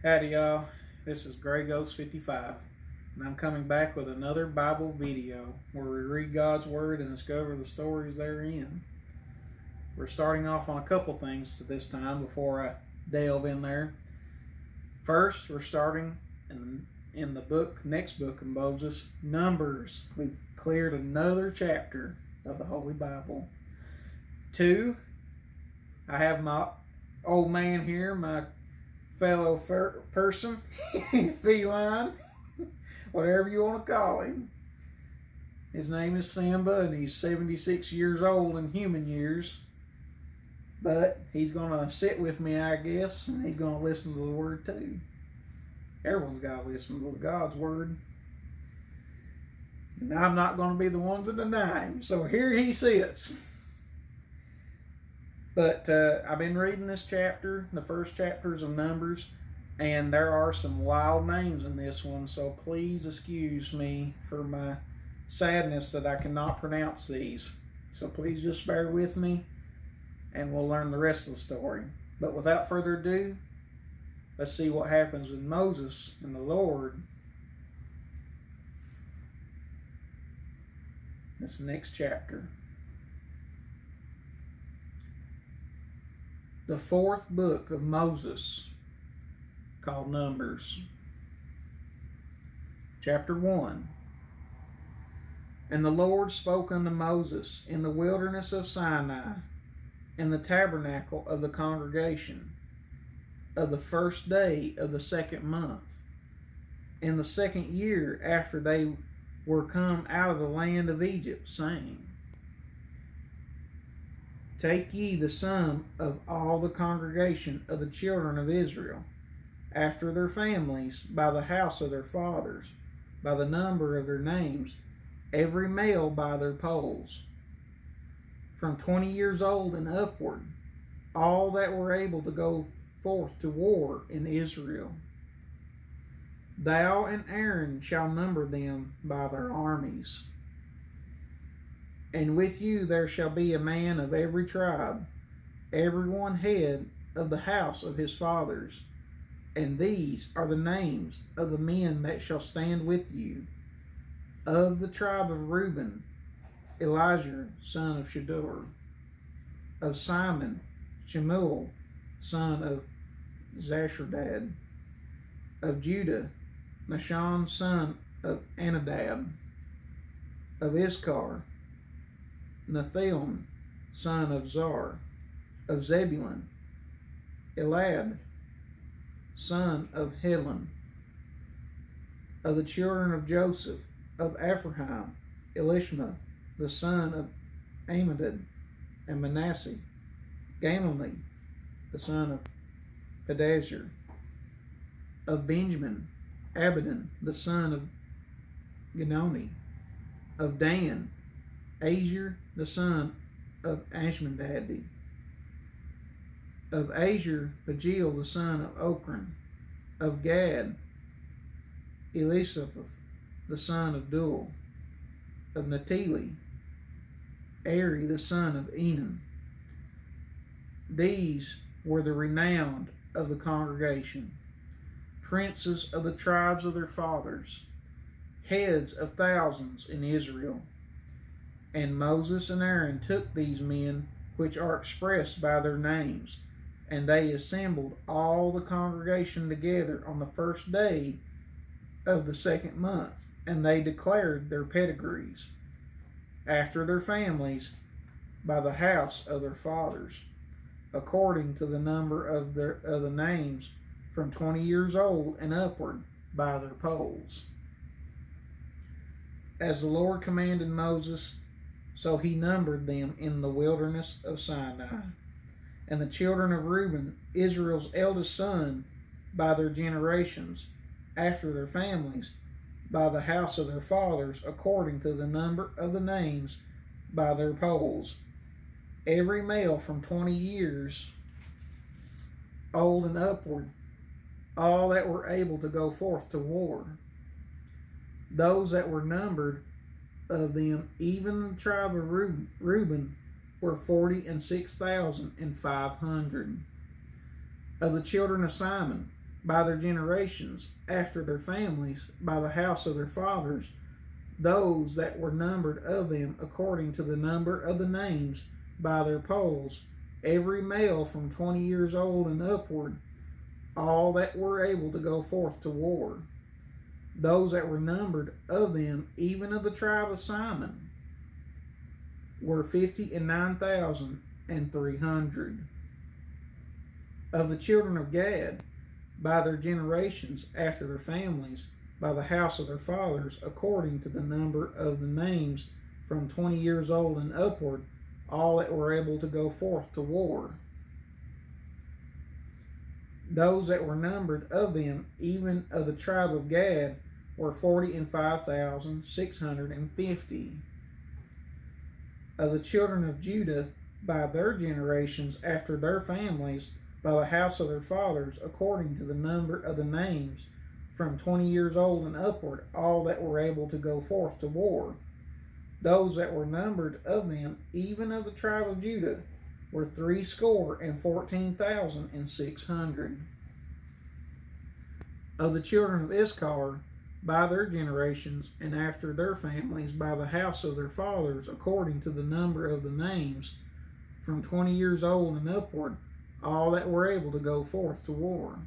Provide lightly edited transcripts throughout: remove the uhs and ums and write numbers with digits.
Howdy y'all, this is Grey Ghost 55 and I'm coming back with another Bible video where we read God's Word and discover the stories therein. We're starting off on a couple things this time before I delve in there. First, we're starting in the next book of Moses, Numbers. We've cleared another chapter of the Holy Bible. 2, I have my old man here, my fellow person, feline, whatever you want to call him. His name is Simba, and he's 76 years old in human years. But he's going to sit with me, I guess, and he's going to listen to the Word too. Everyone's got to listen to God's Word. And I'm not going to be the one to deny him. So here he sits. But I've been reading this chapter, the first chapters of Numbers, and there are some wild names in this one, so please excuse me for my sadness that I cannot pronounce these. So please just bear with me, and we'll learn the rest of the story. But without further ado, let's see what happens with Moses and the Lord. This next chapter. The fourth book of Moses, called Numbers. Chapter 1. And the Lord spoke unto Moses in the wilderness of Sinai, in the tabernacle of the congregation, of the first day of the second month, in the second year after they were come out of the land of Egypt, saying, Take ye the sum of all the congregation of the children of Israel, after their families, by the house of their fathers, by the number of their names, every male by their polls, from 20 years old and upward, all that were able to go forth to war in Israel. Thou and Aaron shall number them by their armies. And with you there shall be a man of every tribe, every one head of the house of his fathers. And these are the names of the men that shall stand with you. Of the tribe of Reuben, Elijah, son of Shedeur. Of Simon, Shemuel, son of Zashardad. Of Judah, Nahshon, son of Anadab. Of Issachar, Nethiel, son of Zar. Of Zebulun, Elad, son of Helon. Of the children of Joseph, of Ephraim, Elishma, the son of Amminadab, and Manasseh, Gamaliel, the son of Pedahzur. Of Benjamin, Abidan, the son of Ginnoni. Of Dan, Asher, the son of Ashmedad. Of Asher, Pagiel, the son of Ochran. Of Gad, Elisaph, the son of Duel. Of Naphtali, Eri, the son of Enan. These were the renowned of the congregation, princes of the tribes of their fathers, heads of thousands in Israel. And Moses and Aaron took these men which are expressed by their names, and they assembled all the congregation together on the first day of the second month, and they declared their pedigrees, after their families, by the house of their fathers, according to the number of the names, from 20 years old and upward, by their polls. As the Lord commanded Moses, so he numbered them in the wilderness of Sinai. And the children of Reuben, Israel's eldest son, by their generations, after their families, by the house of their fathers, according to the number of the names, by their polls, every male from 20 years old and upward, all that were able to go forth to war. Those that were numbered of them, even the tribe of Reuben, were 46,500. Of the children of Simon, by their generations, after their families, by the house of their fathers, those that were numbered of them according to the number of the names by their polls, every male from 20 years old and upward, all that were able to go forth to war. Those that were numbered of them, even of the tribe of Simon, were 59,300. Of the children of Gad, by their generations, after their families, by the house of their fathers, according to the number of the names from 20 years old and upward, all that were able to go forth to war. Those that were numbered of them, even of the tribe of Gad, were 45,650. Of the children of Judah, by their generations, after their families, by the house of their fathers, according to the number of the names, from 20 years old and upward, all that were able to go forth to war. Those that were numbered of them, even of the tribe of Judah, were 314,600. Of the children of Issachar, by their generations, and after their families, by the house of their fathers, according to the number of the names, from 20 years old and upward, all that were able to go forth to war.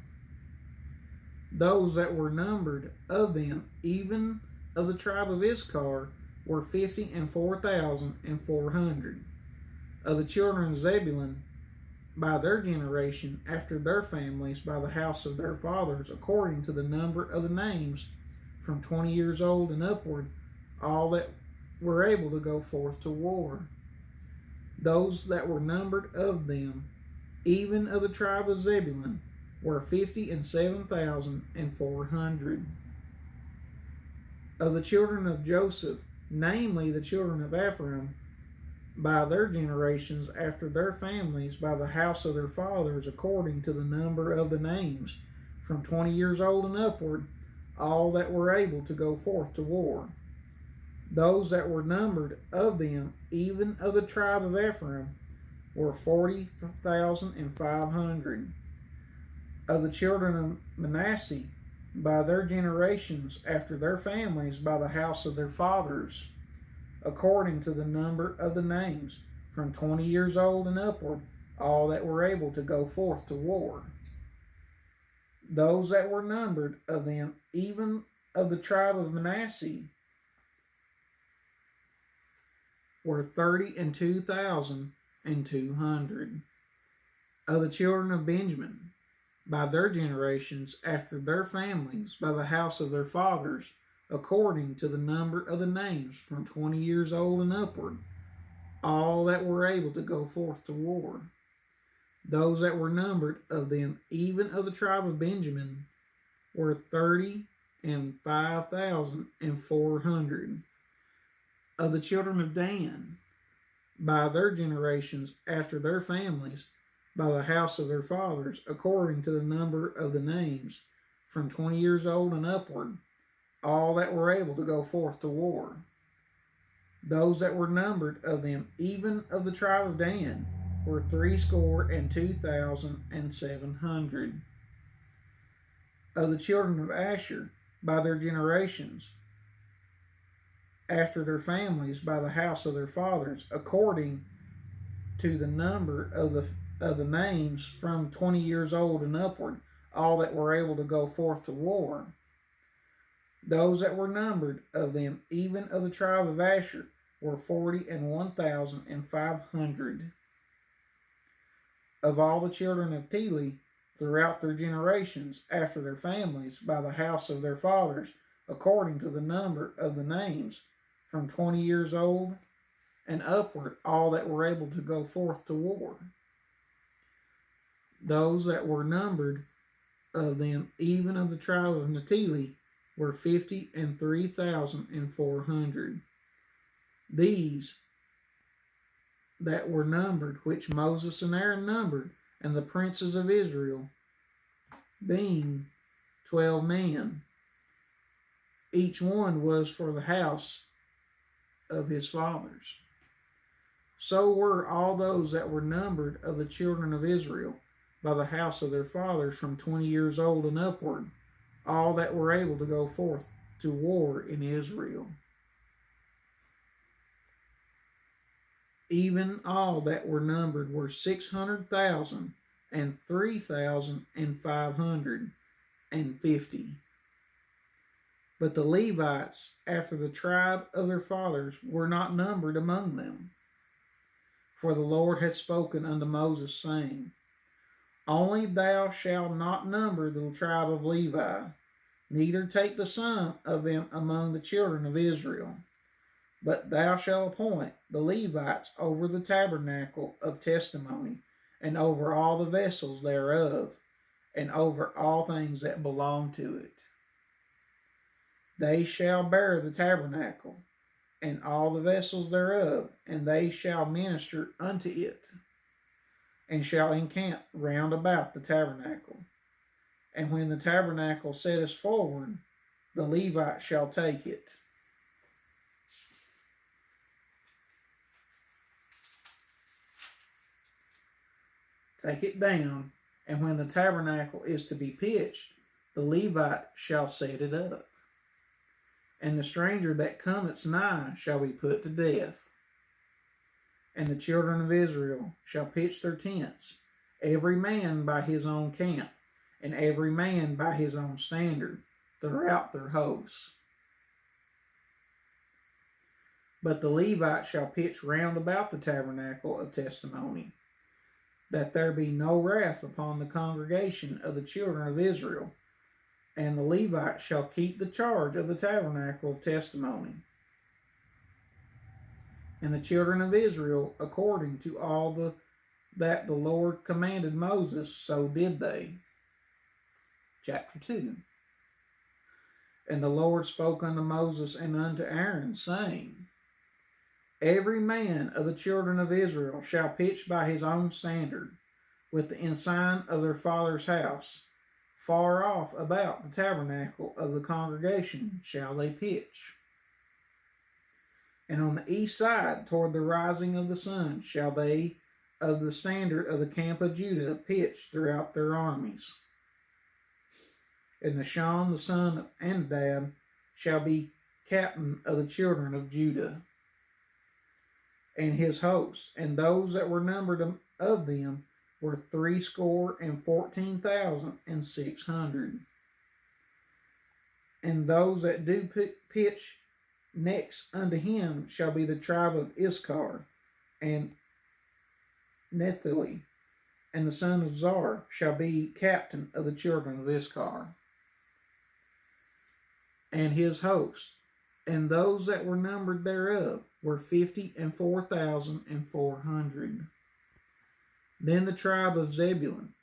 Those that were numbered of them, even of the tribe of Issachar, were 54,400. Of the children of Zebulun, by their generation, after their families, by the house of their fathers, according to the number of the names, from 20 years old and upward, all that were able to go forth to war. Those that were numbered of them, even of the tribe of Zebulun, were 57,400. Of the children of Joseph, namely the children of Ephraim, by their generations, after their families, by the house of their fathers, according to the number of the names, from 20 years old and upward, all that were able to go forth to war. Those that were numbered of them, even of the tribe of Ephraim, were 40,500. Of the children of Manasseh, by their generations, after their families, by the house of their fathers, according to the number of the names, from 20 years old and upward, all that were able to go forth to war. Those that were numbered of them, even of the tribe of Manasseh, were 32,200. Of the children of Benjamin, by their generations, after their families, by the house of their fathers, according to the number of the names, from 20 years old and upward, all that were able to go forth to war. Those that were numbered of them, even of the tribe of Benjamin, were 35,400. Of the children of Dan, by their generations, after their families, by the house of their fathers, according to the number of the names, from 20 years old and upward, all that were able to go forth to war. Those that were numbered of them, even of the tribe of Dan, were 62,700. Of the children of Asher, by their generations, after their families, by the house of their fathers, according to the number of the names, from 20 years old and upward, all that were able to go forth to war. Those that were numbered of them, even of the tribe of Asher, were 41,500. Of all the children of Teli, throughout their generations, after their families, by the house of their fathers, according to the number of the names, from 20 years old and upward, all that were able to go forth to war. Those that were numbered of them, even of the tribe of Naphtali, were 53,400. These that were numbered, which Moses and Aaron numbered, and the princes of Israel, being 12 men, each one was for the house of his fathers. So were all those that were numbered of the children of Israel, by the house of their fathers from 20 years old and upward, all that were able to go forth to war in Israel. Even all that were numbered were 600,000 and 3,550. But the Levites, after the tribe of their fathers, were not numbered among them. For the Lord had spoken unto Moses, saying, Only thou shalt not number the tribe of Levi, neither take the sum of them among the children of Israel. But thou shalt appoint the Levites over the tabernacle of testimony, and over all the vessels thereof, and over all things that belong to it. They shall bear the tabernacle, and all the vessels thereof, and they shall minister unto it, and shall encamp round about the tabernacle. And when the tabernacle setteth forward, the Levite shall take it. Take it down, and when the tabernacle is to be pitched, the Levite shall set it up. And the stranger that cometh nigh shall be put to death. And the children of Israel shall pitch their tents, every man by his own camp, and every man by his own standard, throughout their hosts. But the Levite shall pitch round about the tabernacle of testimony, that there be no wrath upon the congregation of the children of Israel. And the Levite shall keep the charge of the tabernacle of testimony. And the children of Israel, according to all that the Lord commanded Moses, so did they. Chapter 2. And the Lord spoke unto Moses and unto Aaron, saying, Every man of the children of Israel shall pitch by his own standard, with the ensign of their father's house. Far off about the tabernacle of the congregation shall they pitch. And on the east side, toward the rising of the sun, shall they of the standard of the camp of Judah pitch throughout their armies. And Nahshon the son of Amminadab shall be captain of the children of Judah, and his host, and those that were numbered of them were 314,600. And those that do pitch next unto him shall be the tribe of Issachar, and Naphtali, and the son of Zar shall be captain of the children of Issachar, and his host, and those that were numbered thereof were 54,400. Then the tribe of Zebulun,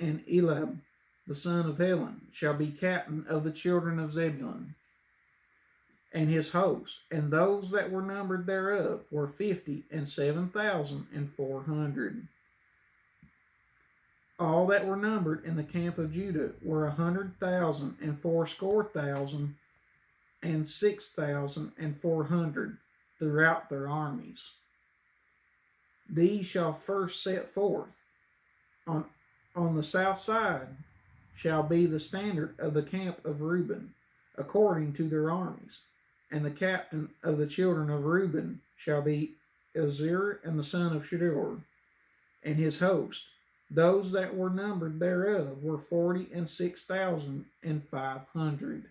and Eliab, the son of Helon, shall be captain of the children of Zebulun, and his host, and those that were numbered thereof were 57,400. All that were numbered in the camp of Judah were 100,000 and fourscore thousand and 6,400 throughout their armies. These shall first set forth. On the south side shall be the standard of the camp of Reuben, according to their armies. And the captain of the children of Reuben shall be Elizur, and the son of Shedeur, and his host. Those that were numbered thereof were 46,500.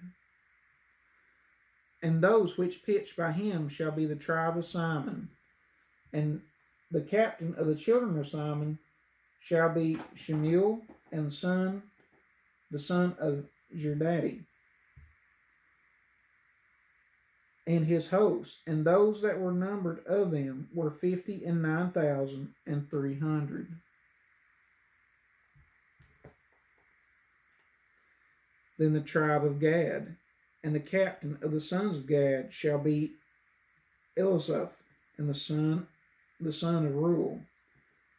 And those which pitched by him shall be the tribe of Simon. And the captain of the children of Simon shall be Shemuel, and the son of Jerdadi, and his host. And those that were numbered of them were 59,300. Then the tribe of Gad, and the captain of the sons of Gad shall be Elisaph, and the son of Reuel,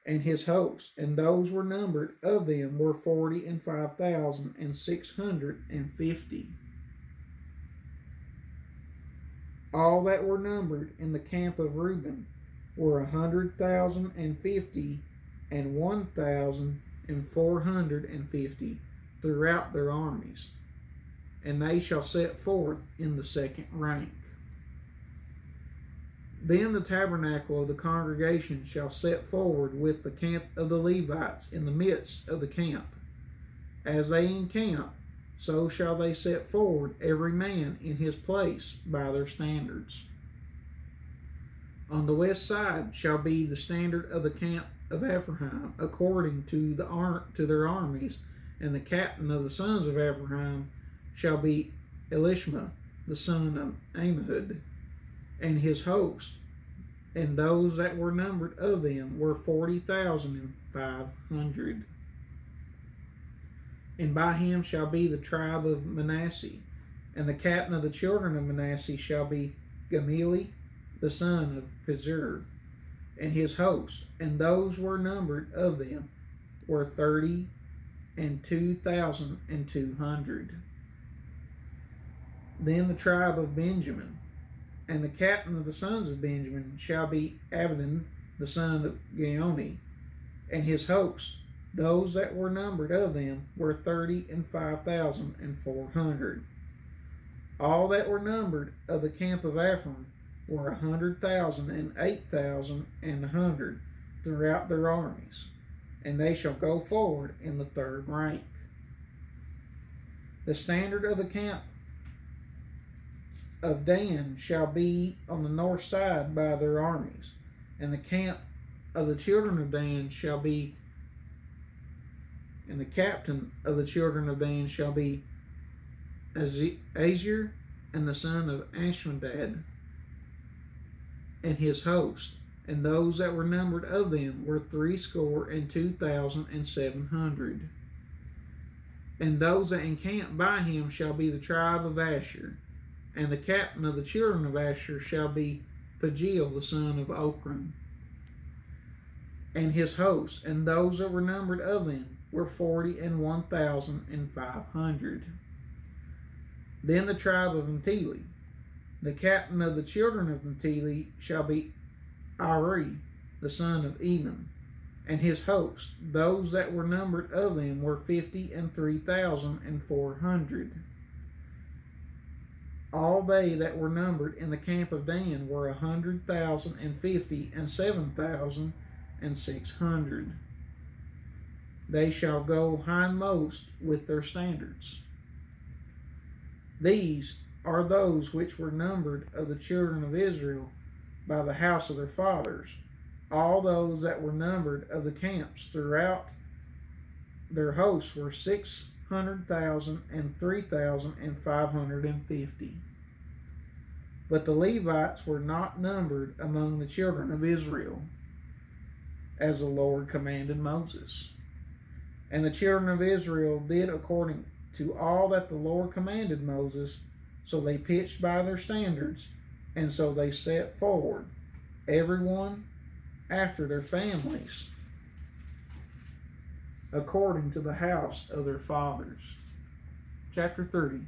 and his host. And those were numbered of them were 45,650. All that were numbered in the camp of Reuben were 100,050 and 1,450 throughout their armies, and they shall set forth in the second rank. Then the tabernacle of the congregation shall set forward with the camp of the Levites in the midst of the camp. As they encamp, so shall they set forward every man in his place by their standards. On the west side shall be the standard of the camp of Ephraim, according to their armies, and the captain of the sons of Ephraim shall be Elishma, the son of Ammihud, and his host, and those that were numbered of them were 40,500. And by him shall be the tribe of Manasseh, and the captain of the children of Manasseh shall be Gamaliel, the son of Pizur, and his host, and those were numbered of them were 32,200. Then the tribe of Benjamin, and the captain of the sons of Benjamin shall be Abidan, the son of Gioni, and his host. Those that were numbered of them were 35,400. All that were numbered of the camp of Ephraim were 100,000 and 8,100 throughout their armies, and they shall go forward in the third rank. The standard of the camp of Dan shall be on the north side by their armies, and the camp of the children of Dan shall be, and the captain of the children of Dan shall be Azir, and the son of Ashmedad, and his host, and those that were numbered of them were 62,700. And those that encamp by him shall be the tribe of Asher, and the captain of the children of Asher shall be Pagiel, the son of Ochran, and his host, and those that were numbered of them were 41,500. Then the tribe of Naphtali, the captain of the children of Naphtali shall be Ari, the son of Enan, and his host. Those that were numbered of them were 53,400. All they that were numbered in the camp of Dan were 100,050 and 7,600. They shall go hindmost with their standards. These are those which were numbered of the children of Israel by the house of their fathers, all those that were numbered of the camps throughout their hosts were 600,000 and 3,550. But the Levites were not numbered among the children of Israel, as the Lord commanded Moses. And the children of Israel did according to all that the Lord commanded Moses, so they pitched by their standards, and so they set forward, everyone after their families, according to the house of their fathers. Chapter 30.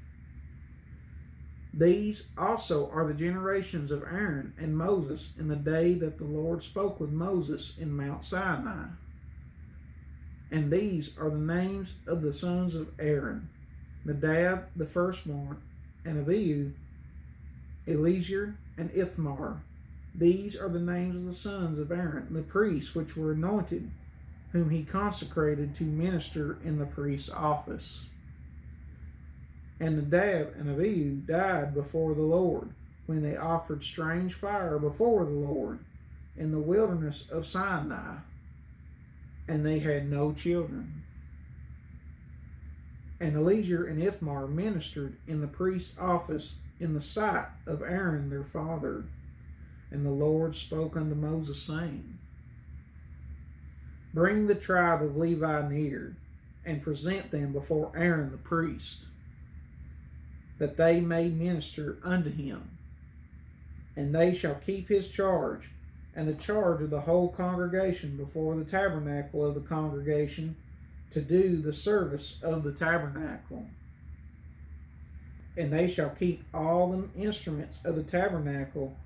These also are the generations of Aaron and Moses in the day that the Lord spoke with Moses in Mount Sinai. And these are the names of the sons of Aaron: Nadab the firstborn, and Abihu, Eleazar, and Ithamar. These are the names of the sons of Aaron, the priests which were anointed, whom he consecrated to minister in the priest's office. And Nadab and Abihu died before the Lord, when they offered strange fire before the Lord in the wilderness of Sinai, and they had no children. And Eleazar and Ithamar ministered in the priest's office in the sight of Aaron their father. And the Lord spoke unto Moses, saying, Bring the tribe of Levi near, and present them before Aaron the priest, that they may minister unto him. And they shall keep his charge, and the charge of the whole congregation before the tabernacle of the congregation, to do the service of the tabernacle. And they shall keep all the instruments of the tabernacle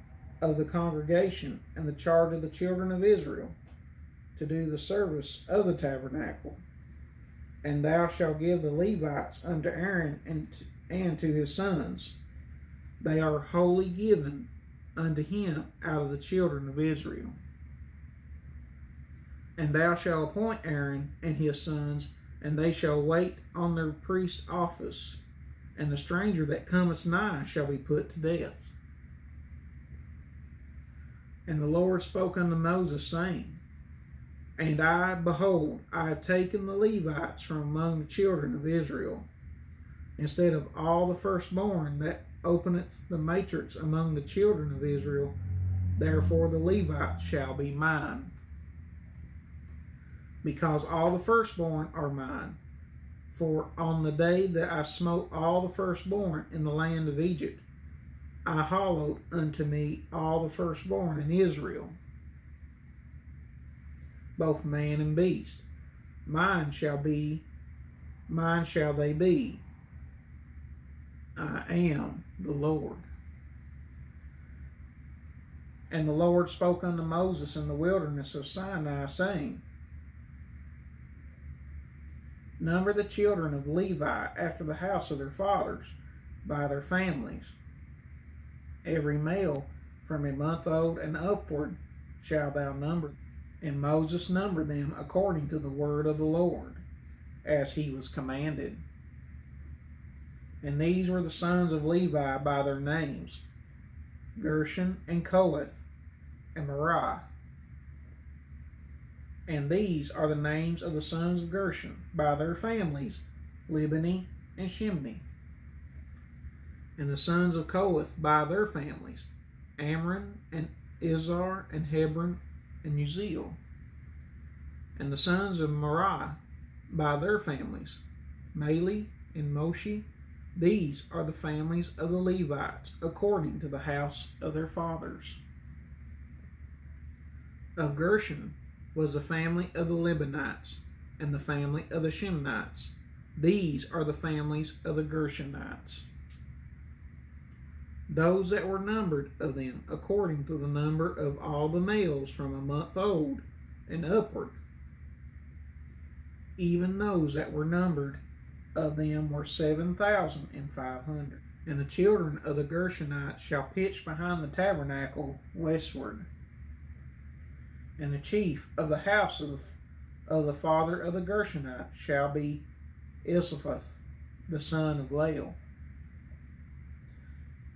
of the congregation, and the charge of the children of Israel, to do the service of the tabernacle. And thou shalt give the Levites unto Aaron and to his sons. They are wholly given unto him out of the children of Israel. And thou shalt appoint Aaron and his sons, and they shall wait on their priest's office, and the stranger that cometh nigh shall be put to death. And the Lord spoke unto Moses, saying, And I, behold, I have taken the Levites from among the children of Israel, instead of all the firstborn that openeth the matrix among the children of Israel, therefore the Levites shall be mine. Because all the firstborn are mine. For on the day that I smote all the firstborn in the land of Egypt, I hallowed unto me all the firstborn in Israel, both man and beast. Mine shall they be. I am the Lord. And the Lord spoke unto Moses in the wilderness of Sinai, saying, Number the children of Levi after the house of their fathers, by their families. Every male from a month old and upward shalt thou number. And Moses numbered them according to the word of the Lord, as he was commanded. And these were the sons of Levi by their names, Gershon and Kohath and Merari. And these are the names of the sons of Gershon by their families, Libni and Shimni. And the sons of Kohath by their families, Amram and Izhar and Hebron and Uzziel. And the sons of Merari by their families, Mahli and Moshi. These are the families of the Levites according to the house of their fathers. Of Gershon was the family of the Libanites, and the family of the Shimnites. These are the families of the Gershonites. Those that were numbered of them according to the number of all the males from a month old and upward, even those that were numbered of them were 7,500. And the children of the Gershonites shall pitch behind the tabernacle westward. And the chief of the house of the father of the Gershonites shall be Isaphath, the son of Lael.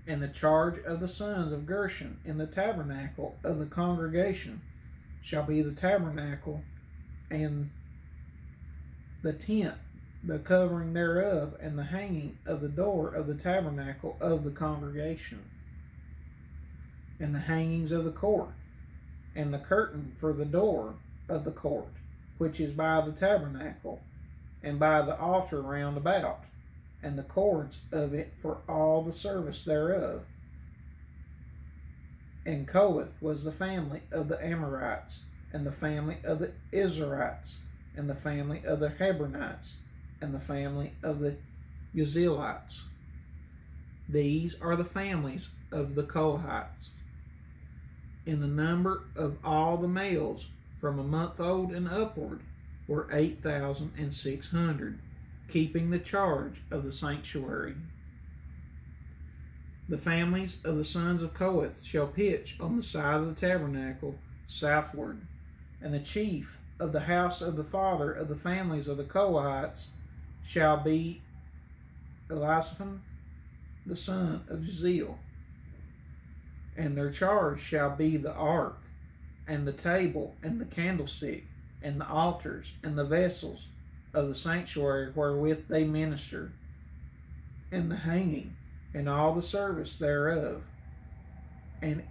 And the charge of the sons of Gershon in the tabernacle of the congregation shall be the tabernacle and the tent, the covering thereof, and the hanging of the door of the tabernacle of the congregation, and the hangings of the court, and the curtain for the door of the court, which is by the tabernacle, and by the altar round about, and the cords of it for all the service thereof. And Kohath was the family of the Amorites, and the family of the Izharites, and the family of the Hebronites, and the family of the Uzzielites. These are the families of the Kohathites. In the number of all the males from a month old and upward were 8,600, keeping the charge of the sanctuary. The families of the sons of Kohath shall pitch on the side of the tabernacle southward, and the chief of the house of the father of the families of the Kohathites shall be Elizaphan, the son of Uzziel. And their charge shall be the ark, and the table, and the candlestick, and the altars, and the vessels of the sanctuary wherewith they minister, and the hanging, and all the service thereof. And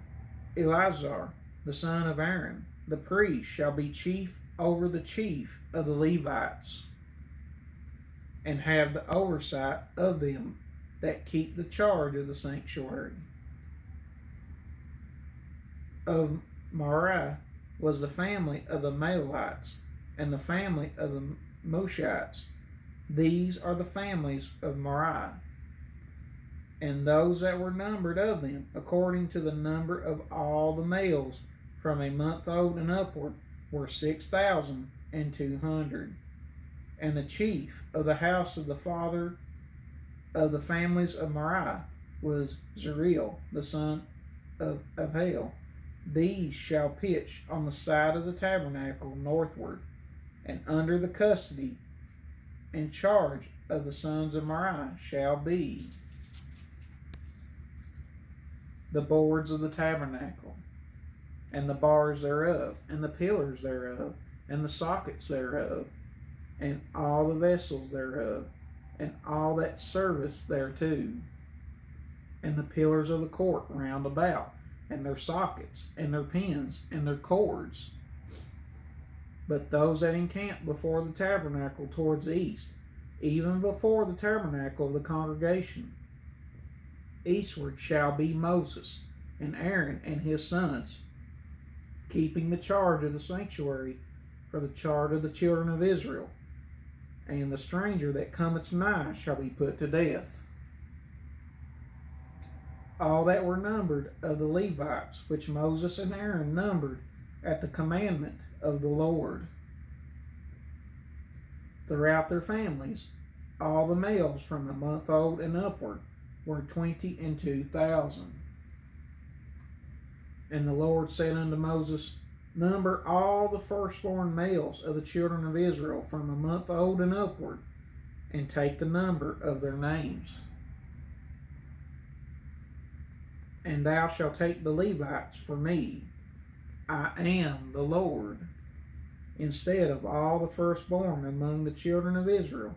Eleazar, the son of Aaron, the priest, shall be chief over the chief of the Levites, and have the oversight of them that keep the charge of the sanctuary. Of Merari was the family of the Mahlites, and the family of the Mushites. These are the families of Merari. And those that were numbered of them, according to the number of all the males from a month old and upward, were 6,200. And the chief of the house of the father of the families of Merari was Zeriel, the son of Abel. These shall pitch on the side of the tabernacle northward, and under the custody and charge of the sons of Merari shall be the boards of the tabernacle, and the bars thereof, and the pillars thereof, and the sockets thereof, and all the vessels thereof, and all that service thereto, and the pillars of the court round about, and their sockets, and their pins, and their cords. But those that encamp before the tabernacle towards the east, even before the tabernacle of the congregation, eastward shall be Moses, and Aaron and his sons, keeping the charge of the sanctuary for the charge of the children of Israel. And the stranger that cometh nigh shall be put to death. All that were numbered of the Levites, which Moses and Aaron numbered at the commandment of the Lord, throughout their families, all the males from a month old and upward were 22,000. And the Lord said unto Moses, Number all the firstborn males of the children of Israel from a month old and upward, and take the number of their names. And thou shalt take the Levites for me. I am the Lord, instead of all the firstborn among the children of Israel,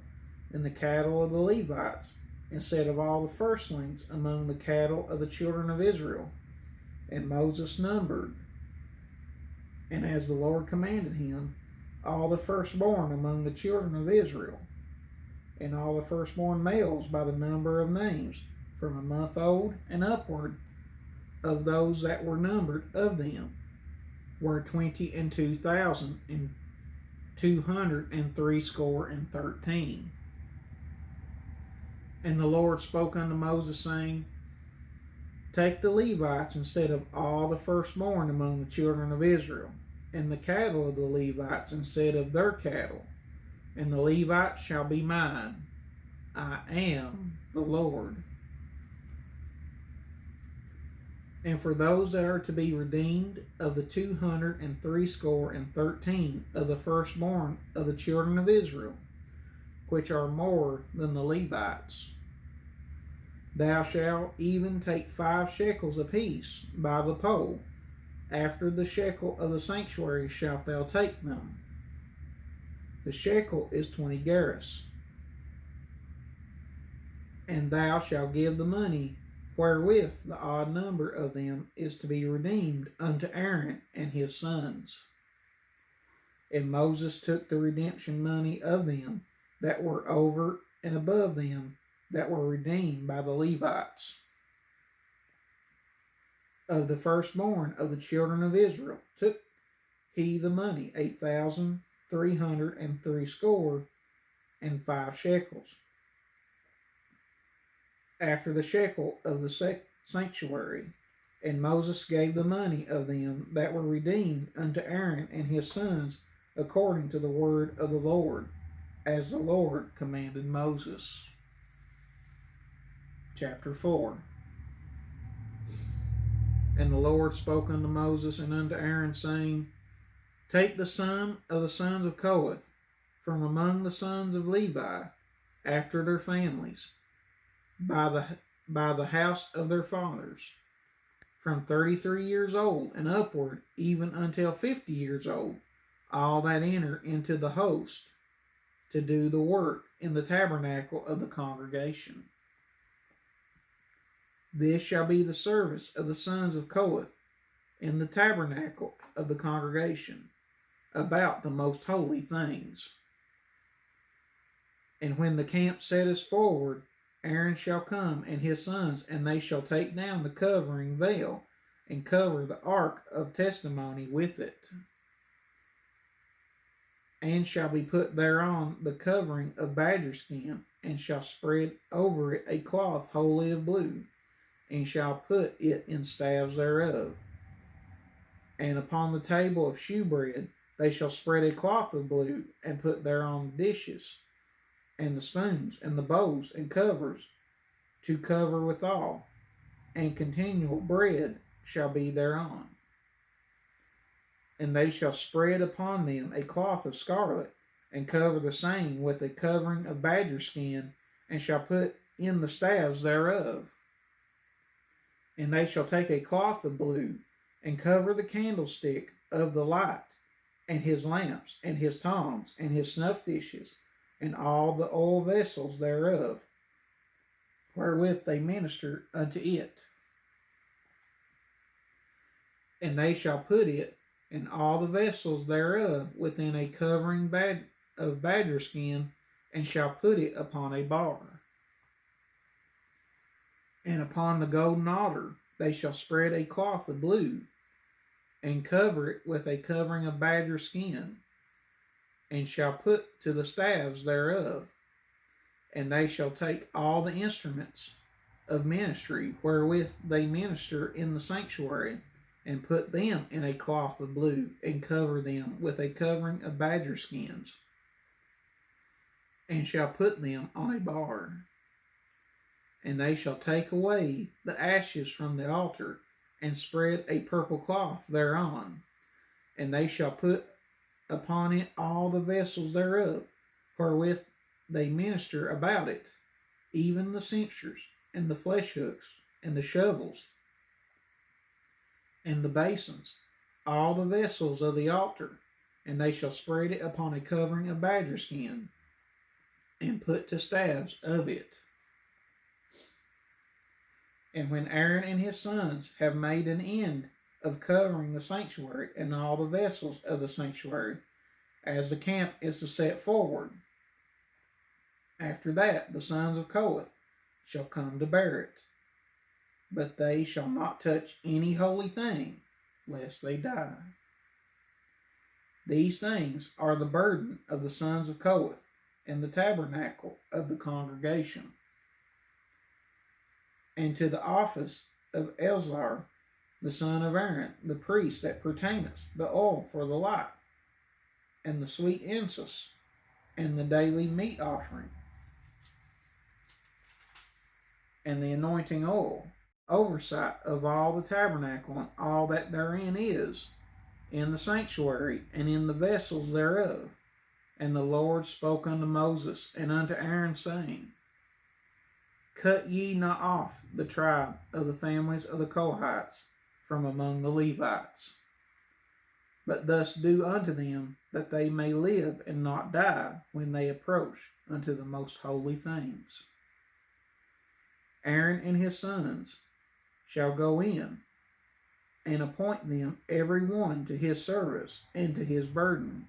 and the cattle of the Levites, instead of all the firstlings among the cattle of the children of Israel. And Moses numbered, and as the Lord commanded him, all the firstborn among the children of Israel, and all the firstborn males by the number of names, from a month old and upward, of those that were numbered of them, were 22,213. And the Lord spoke unto Moses, saying, Take the Levites instead of all the firstborn among the children of Israel, and the cattle of the Levites instead of their cattle, and the Levites shall be mine. I am the Lord. And for those that are to be redeemed of the 213 of the firstborn of the children of Israel, which are more than the Levites, thou shalt even take 5 shekels apiece by the pole. After the shekel of the sanctuary shalt thou take them. The shekel is 20 gerahs. And thou shalt give the money wherewith the odd number of them is to be redeemed unto Aaron and his sons. And Moses took the redemption money of them that were over and above them that were redeemed by the Levites. Of the firstborn of the children of Israel took he the money 8,365 shekels. After the shekel of the sanctuary. And Moses gave the money of them that were redeemed unto Aaron and his sons according to the word of the Lord, as the Lord commanded Moses. Chapter 4. And the Lord spoke unto Moses and unto Aaron, saying, Take the sum of the sons of Kohath from among the sons of Levi, after their families, by the house of their fathers, from 33 years old and upward, even until 50 years old, all that enter into the host to do the work in the tabernacle of the congregation. This shall be the service of the sons of Kohath in the tabernacle of the congregation, about the most holy things. And when the camp setteth forward, Aaron shall come and his sons, and they shall take down the covering veil, and cover the ark of testimony with it. And shall be put thereon the covering of badger skin, and shall spread over it a cloth wholly of blue, and shall put it in staves thereof. And upon the table of shewbread they shall spread a cloth of blue, and put thereon the dishes, and the spoons, and the bowls, and covers, to cover withal, and continual bread shall be thereon. And they shall spread upon them a cloth of scarlet, and cover the same with a covering of badger skin, and shall put in the staves thereof. And they shall take a cloth of blue, and cover the candlestick of the light, and his lamps, and his tongs, and his snuff dishes, and all the oil vessels thereof, wherewith they minister unto it. And they shall put it and all the vessels thereof within a covering of badger skin, and shall put it upon a bar. And upon the golden altar they shall spread a cloth of blue, and cover it with a covering of badger skin, and shall put to the staves thereof. And they shall take all the instruments of ministry wherewith they minister in the sanctuary, and put them in a cloth of blue, and cover them with a covering of badger skins, and shall put them on a bar. And they shall take away the ashes from the altar, and spread a purple cloth thereon, and they shall put upon it all the vessels thereof, wherewith they minister about it, even the censers, and the flesh hooks, and the shovels, and the basins, all the vessels of the altar, and they shall spread it upon a covering of badger skin, and put to staves of it. And when Aaron and his sons have made an end of covering the sanctuary and all the vessels of the sanctuary, as the camp is to set forward, after that the sons of Kohath shall come to bear it. But they shall not touch any holy thing, lest they die. These things are the burden of the sons of Kohath in the tabernacle of the congregation. And to the office of Eleazar, the son of Aaron, the priest, that pertaineth the oil for the light, and the sweet incense, and the daily meat offering, and the anointing oil, oversight of all the tabernacle, and all that therein is, in the sanctuary, and in the vessels thereof. And the Lord spoke unto Moses and unto Aaron, saying, Cut ye not off the tribe of the families of the Kohathites from among the Levites, but thus do unto them, that they may live and not die when they approach unto the most holy things. Aaron and his sons shall go in, and appoint them every one to his service and to his burden.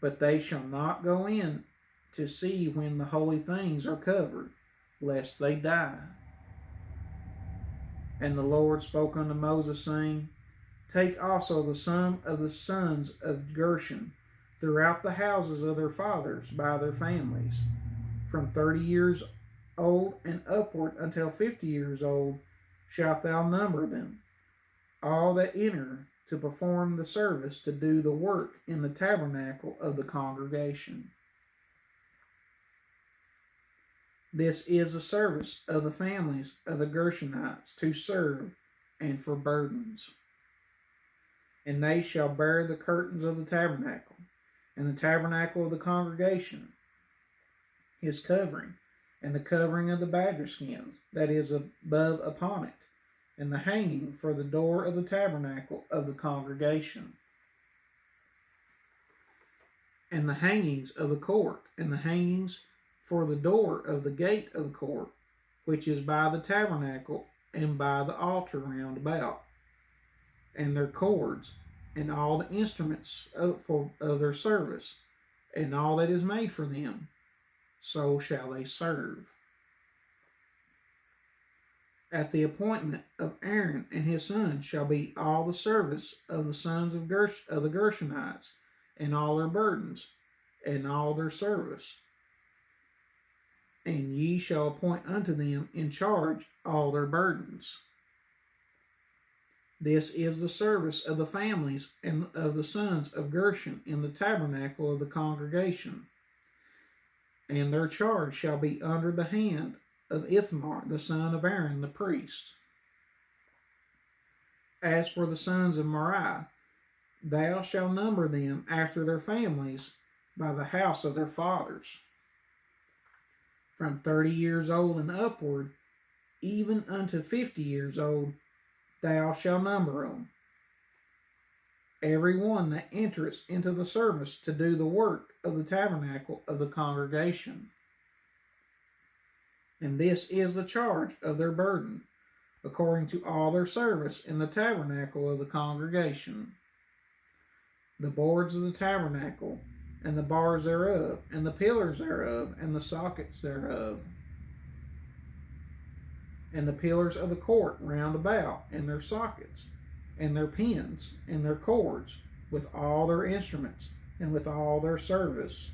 But they shall not go in to see when the holy things are covered, lest they die. And the Lord spoke unto Moses, saying, Take also the sum of the sons of Gershon throughout the houses of their fathers by their families, from 30 years old and upward until 50 years old shalt thou number them, all that enter to perform the service, to do the work in the tabernacle of the congregation. This is the service of the families of the Gershonites, to serve and for burdens. And they shall bear the curtains of the tabernacle, and the tabernacle of the congregation, his covering, and the covering of the badger skins that is above upon it, and the hanging for the door of the tabernacle of the congregation, and the hangings of the court, and the hangings for the door of the gate of the court, which is by the tabernacle and by the altar round about, and their cords, and all the instruments of their service, and all that is made for them, so shall they serve. At the appointment of Aaron and his sons shall be all the service of the sons of the Gershonites, and all their burdens, and all their service. And ye shall appoint unto them in charge all their burdens. This is the service of the families and of the sons of Gershon in the tabernacle of the congregation. And their charge shall be under the hand of Ithamar, the son of Aaron the priest. As for the sons of Merari, thou shalt number them after their families by the house of their fathers. From 30 years old and upward, even unto 50 years old, thou shalt number them. Every one that entereth into the service to do the work of the tabernacle of the congregation. And this is the charge of their burden, according to all their service in the tabernacle of the congregation. The boards of the tabernacle, and the bars thereof, and the pillars thereof, and the sockets thereof, and the pillars of the court round about, and their sockets, and their pins, and their cords, with all their instruments, and with all their service.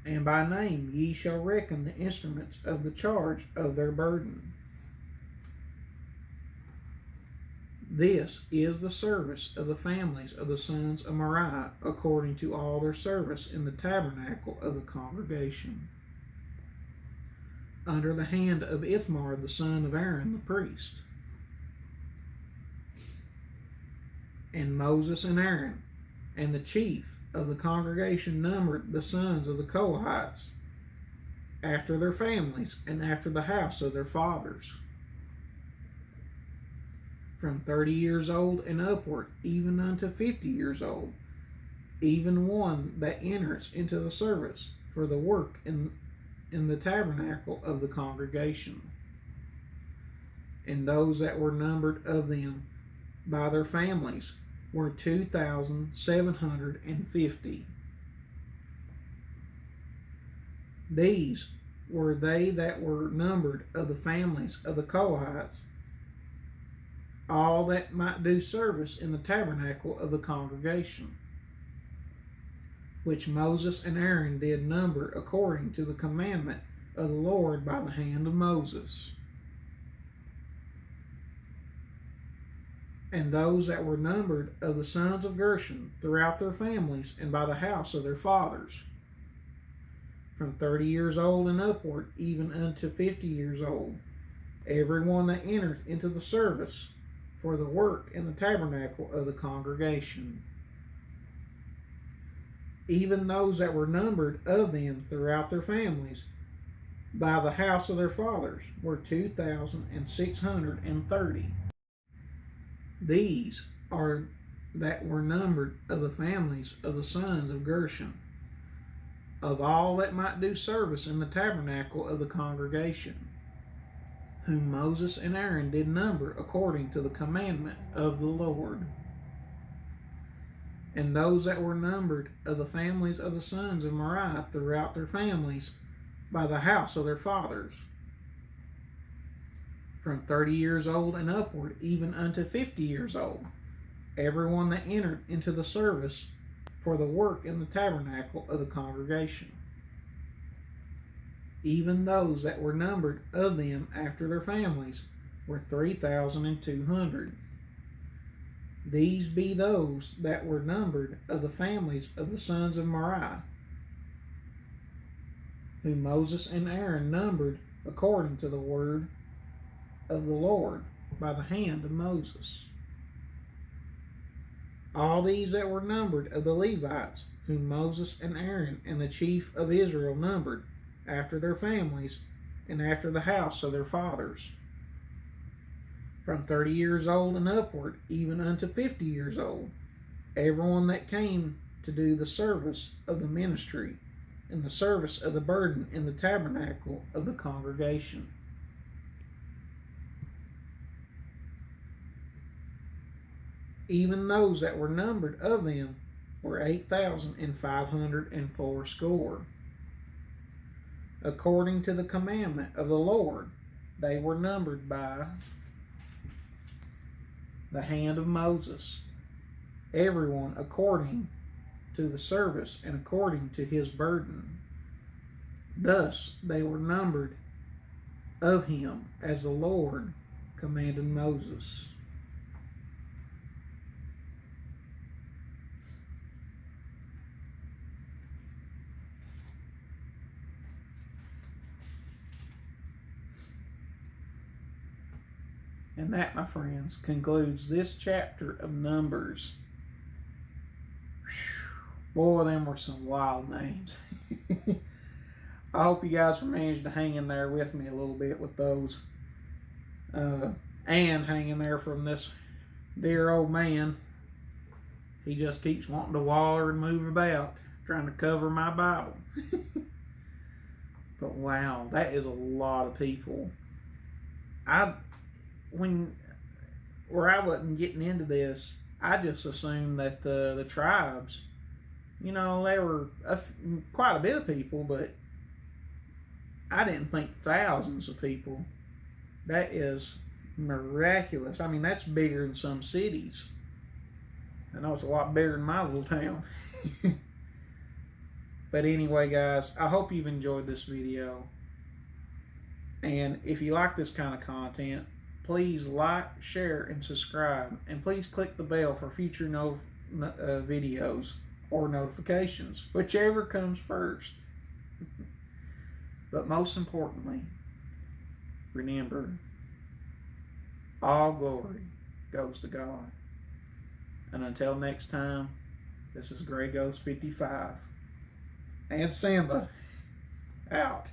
And by name ye shall reckon the instruments of the charge of their burden. This is the service of the families of the sons of Merari, according to all their service in the tabernacle of the congregation, under the hand of Ithamar the son of Aaron the priest. And Moses and Aaron and the chief of the congregation numbered the sons of the Kohathites after their families and after the house of their fathers, from 30 years old and upward, even unto 50 years old, even one that enters into the service for the work in the tabernacle of the congregation. And those that were numbered of them by their families were 2,750. These were they that were numbered of the families of the Kohathites, all that might do service in the tabernacle of the congregation, which Moses and Aaron did number according to the commandment of the Lord by the hand of Moses. And those that were numbered of the sons of Gershon throughout their families and by the house of their fathers, from 30 years old and upward, even unto 50 years old, every one that entereth into the service for the work in the tabernacle of the congregation. Even those that were numbered of them throughout their families by the house of their fathers were 2,630. These are that were numbered of the families of the sons of Gershon, of all that might do service in the tabernacle of the congregation, whom Moses and Aaron did number according to the commandment of the Lord. And those that were numbered of the families of the sons of Merari throughout their families by the house of their fathers, from 30 years old and upward, even unto 50 years old, every one that entered into the service for the work in the tabernacle of the congregation. Even those that were numbered of them after their families were 3,200. These be those that were numbered of the families of the sons of Merari, whom Moses and Aaron numbered according to the word of the Lord by the hand of Moses. All these that were numbered of the Levites, whom Moses and Aaron and the chief of Israel numbered after their families and after the house of their fathers, from 30 years old and upward, even unto 50 years old, everyone that came to do the service of the ministry and the service of the burden in the tabernacle of the congregation. Even those that were numbered of them were 8,540. According to the commandment of the Lord, they were numbered by the hand of Moses, everyone according to the service and according to his burden. Thus they were numbered of him as the Lord commanded Moses. And that, my friends, concludes this chapter of Numbers. Boy, them were some wild names. I hope you guys managed to hang in there with me a little bit with those. And hang in there from this dear old man. He just keeps wanting to waller and move about, trying to cover my Bible. But wow, that is a lot of people. Where I wasn't getting into this, I just assumed that the tribes, you know, they were quite a bit of people, but I didn't think thousands of people. That is miraculous. I mean, that's bigger than some cities. I know it's a lot bigger than my little town. But anyway, guys, I hope you've enjoyed this video. And if you like this kind of content, please like, share, and subscribe. And please click the bell for future videos or notifications, whichever comes first. But most importantly, remember, all glory goes to God. And until next time, this is Grey Ghost 55 and Simba out.